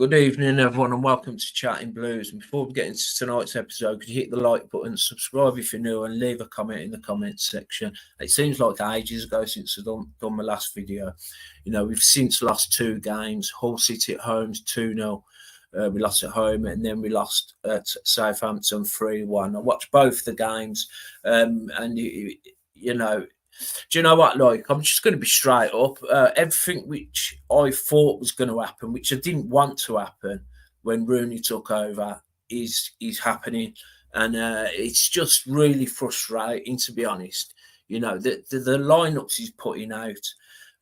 Good evening, everyone, and welcome to Chatting Blues. And before we get into tonight's episode, could you hit the like button, subscribe if you're new, and leave a comment in the comments section. It seems like ages ago since I've done my last video. You know, we've since lost 2 games. Hull City at home 2-0. We lost at home, and then we lost at Southampton 3-1. I watched both the games, and you know. Do you know what? Like, I'm just going to be straight up. Everything which I thought was going to happen, which I didn't want to happen when ROONEY took over, is happening, and it's just really frustrating, to be honest. You know, the lineups he's putting out,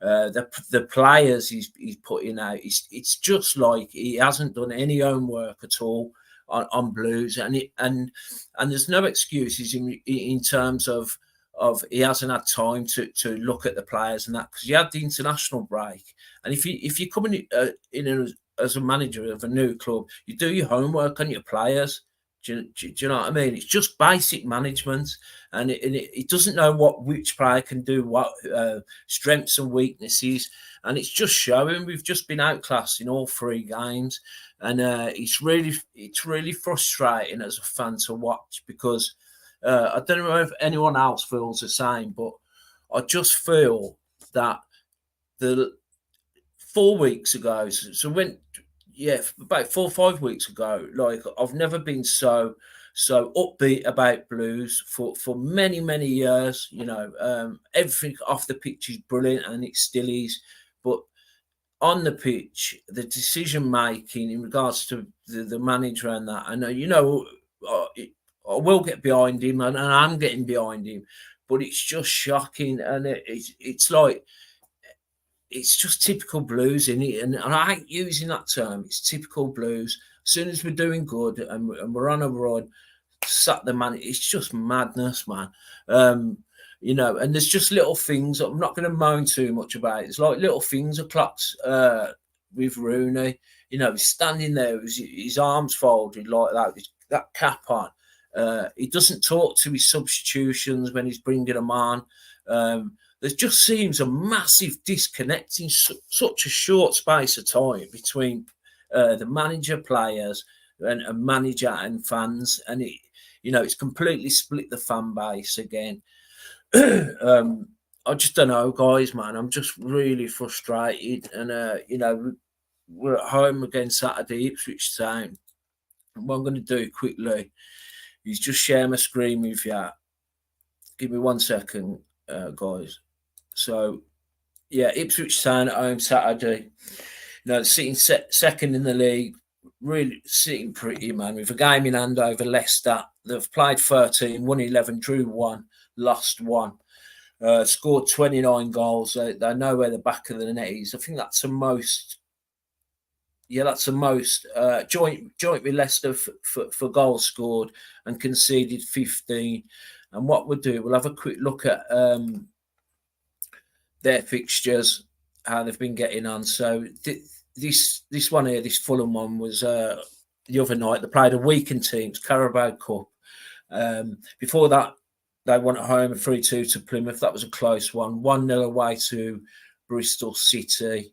the players he's putting out. It's just like he hasn't done any homework at all on Blues, and there's no excuses in terms of he hasn't had time to look at the players and that, because you had the international break. And if you come in as a manager of a new club, you do your homework on your players. Do you know what I mean? It's just basic management, and it doesn't know which player can do what, strengths and weaknesses, and it's just showing. We've just been outclassed in all 3 games, and it's really frustrating as a fan to watch, because I don't know if anyone else feels the same, but I just feel that the 4 weeks ago, about 4 or 5 weeks ago, like, I've never been so upbeat about Blues for many years. You know, everything off the pitch is brilliant, and it still is, but on the pitch, the decision making in regards to the manager and that, I know, you know, I will get behind him, and I'm getting behind him, but it's just shocking, and it's like, it's just typical Blues, isn't it? And I hate using that term. It's typical Blues. As soon as we're doing good and we're on a run, sack the man. It's just madness, man. You know, and there's just little things. I'm not going to moan too much about it. It's like little things or clocks with ROONEY. You know, he's standing there with his arms folded like that, with that cap on. He doesn't talk to his substitutions when he's bringing them on. There just seems a massive disconnect in such a short space of time between the manager, players, and manager and fans, and it's completely split the fan base again. I just don't know, guys, man. I'm just really frustrated, and you know, we're at home again Saturday, Ipswich Town. And what I'm going to do quickly is just share my screen with you. Give me 1 second, guys. So, yeah, Ipswich Town at home Saturday. You know, sitting second in the league, really sitting pretty, man, with a game in hand over Leicester. They've played 13, won 11, drew 1, lost 1. Scored 29 goals. They know where the back of the net is. I think that's the most. Yeah, that's the most joint with Leicester for goals scored, and conceded 15. And what we'll do, we'll have a quick look at their fixtures, how they've been getting on. So this one here, this Fulham one, was the other night. They played a weakened teams, Carabao Cup. Before that, they won at home 3-2 to Plymouth. That was a close one. 1-0 away to Bristol City.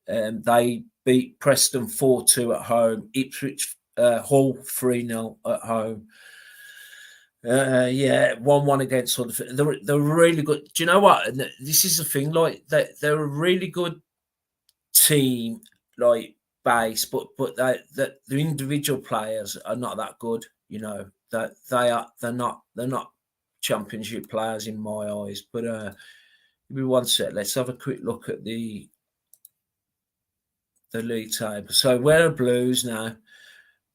They beat Preston 4-2 at home. Ipswich Hull 3-0 at home. 1-1 against Huddersfield. They're really good. Do you know what? And this is the thing. Like, they're a really good team, like, base, but the individual players are not that good. You know, that they're not championship players in my eyes. But give me 1 sec. Let's have a quick look at the league table. So where are Blues now?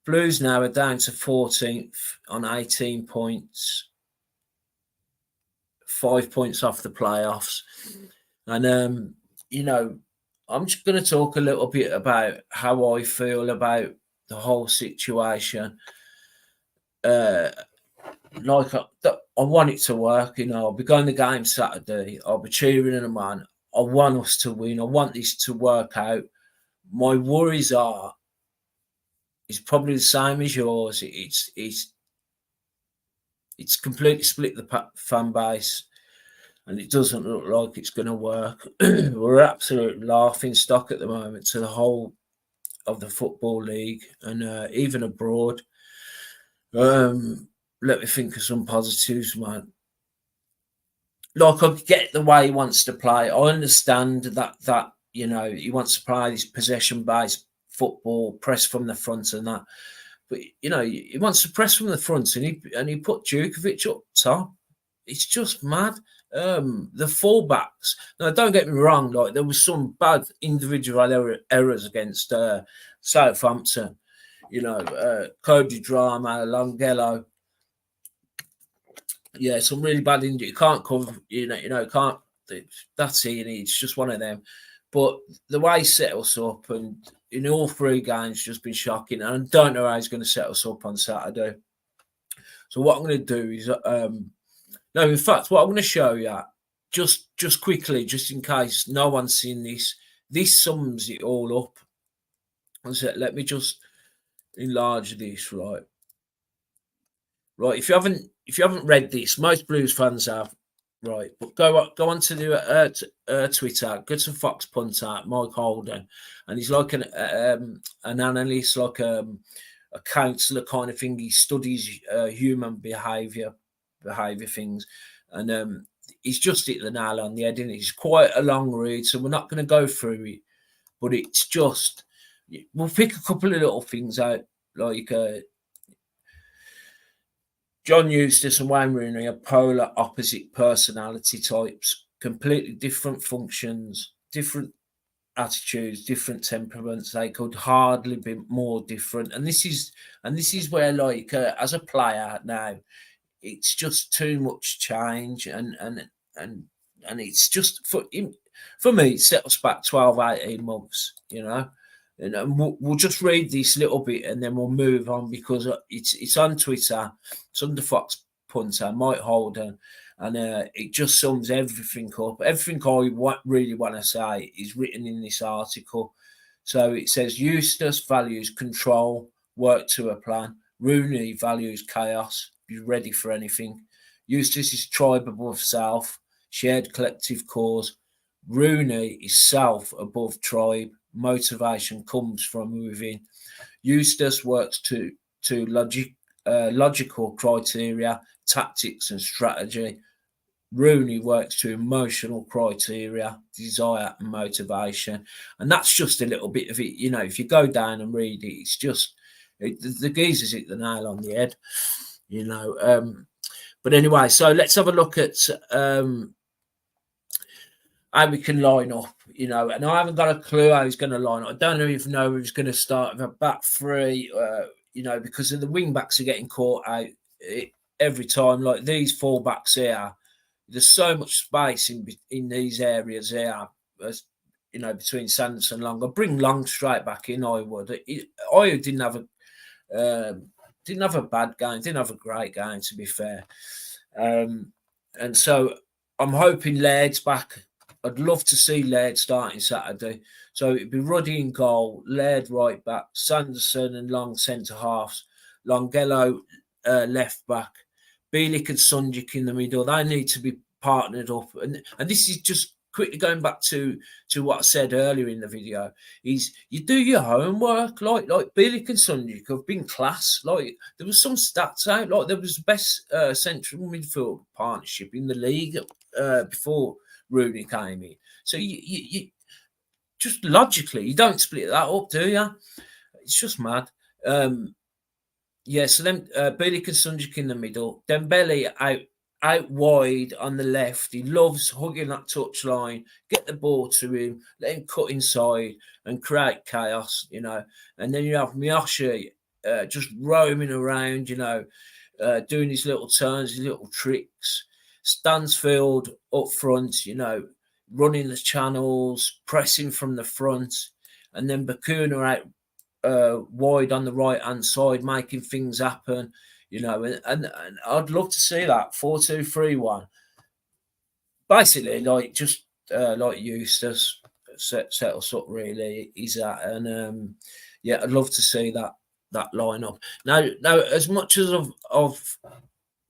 Blues now are down to 14th on 18 points, 5 points off the playoffs. And, you know, I'm just going to talk a little bit about how I feel about the whole situation. I want it to work. You know, I'll be going to the game Saturday. I'll be cheering them on. I want us to win. I want this to work out. My worries are, it's probably the same as yours. It's completely split the fan base, and it doesn't look like it's going to work. We're absolute laughing stock at the moment to the whole of the Football League and even abroad. Let me think of some positives, man. Like, I get the way he wants to play. I understand that he wants to play this possession-based football, press from the front and that. But he wants to press from the front, and he put Djukovic up top. It's just mad. The fullbacks. Now, don't get me wrong. Like, there was some bad individual errors against Southampton. Cody Drama, Longello. Yeah, some really bad injury. You can't cover. Can't. That's it. It's just one of them. But the way he set us up, and in all 3 games, just been shocking. And I don't know how he's going to set us up on Saturday. So what I'm going to do is, no, in fact, what I'm going to show you, just quickly, just in case no one's seen this, this sums it all up. So let me just enlarge this, right? Right, if you haven't read this, most Blues fans have. Right, but go on to the Twitter, go to Fox Punter, Mike Holden, and he's like an analyst, like a counsellor kind of thing. He studies human behaviour things, and he's just hit the nail on the head. And it's quite a long read, so we're not going to go through it, but it's just we'll pick a couple of little things out, like John Eustace and Wayne Rooney are polar opposite personality types, completely different functions, different attitudes, different temperaments. They could hardly be more different. And this is where, like, as a player now, it's just too much change, and it's just for me, it set us back 12, 18 months, And we'll just read this little bit and then we'll move on, because it's on Twitter. It's under Fox Punter, Mike Holden, and it just sums everything up. Everything I really want to say is written in this article. So it says Eustace values control, work to a plan. Rooney values chaos, be ready for anything. Eustace is tribe above self, shared collective cause. Rooney is self above tribe. Motivation comes from within. Eustace works to logical criteria, tactics and strategy. Rooney works to emotional criteria, desire and motivation. And that's just a little bit of it. If you go down and read it, it's just the geezers hit the nail on the head. But anyway, so let's have a look at how we can line up, and I haven't got a clue how he's going to line up. I don't even know if he's going to start with a back 3, because of the wing backs are getting caught out every time. Like these full backs here, there's so much space in these areas here, between Sanderson and Long. I'd bring Long straight back in. I would. I didn't have a bad game, didn't have a great game, to be fair. And so I'm hoping Laird's back. I'd love to see Laird starting Saturday. So it'd be Ruddy in goal, Laird right back, Sanderson and Long centre halves, Longello left back, Bielik and Sunjic in the middle. They need to be partnered up. And this is just quickly going back to what I said earlier in the video, is you do your homework. Like Bielik and Sunjic have been class. Like, there was some stats out, like there was the best central midfield partnership in the league before Rooney came in. So you just logically, you don't split that up, do you? It's just mad. So then Bielik and Sunjic in the middle, Dembele out wide on the left. He loves hugging that touchline, get the ball to him, let him cut inside and create chaos, And then you have Miyoshi just roaming around, doing his little turns, his little tricks. Stansfield up front, running the channels, pressing from the front, and then Bakuna out wide on the right-hand side, making things happen, and I'd love to see that 4-2-3-1. Basically, like just like Eustace set us up, really, is that, and I'd love to see that lineup. Now, as much as I've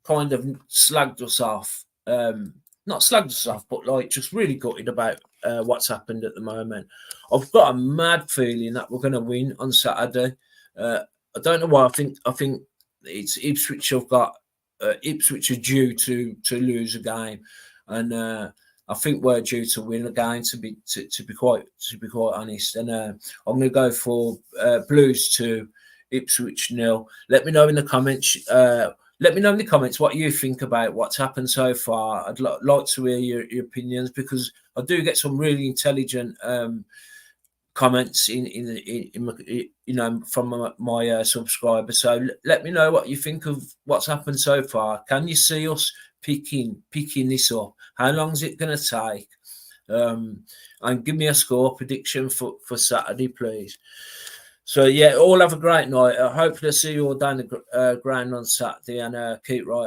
kind of slagged us off, not slagged us off, but like just really gutted about what's happened at the moment. I've got a mad feeling that we're going to win on Saturday. I don't know why. I think it's Ipswich. I've got Ipswich are due to lose a game, and I think we're due to win a game. To be quite honest, and I'm going to go for Blues 2, Ipswich 0. Let me know in the comments. Let me know in the comments what you think about what's happened so far. I'd like to hear your opinions, because I do get some really intelligent comments in from my subscribers. So let me know what you think of what's happened so far. Can you see us picking this up? How long is it going to take? And give me a score prediction for Saturday, please. So yeah, all have a great night. Hopefully, I'll see you all down the ground on Saturday, and keep right.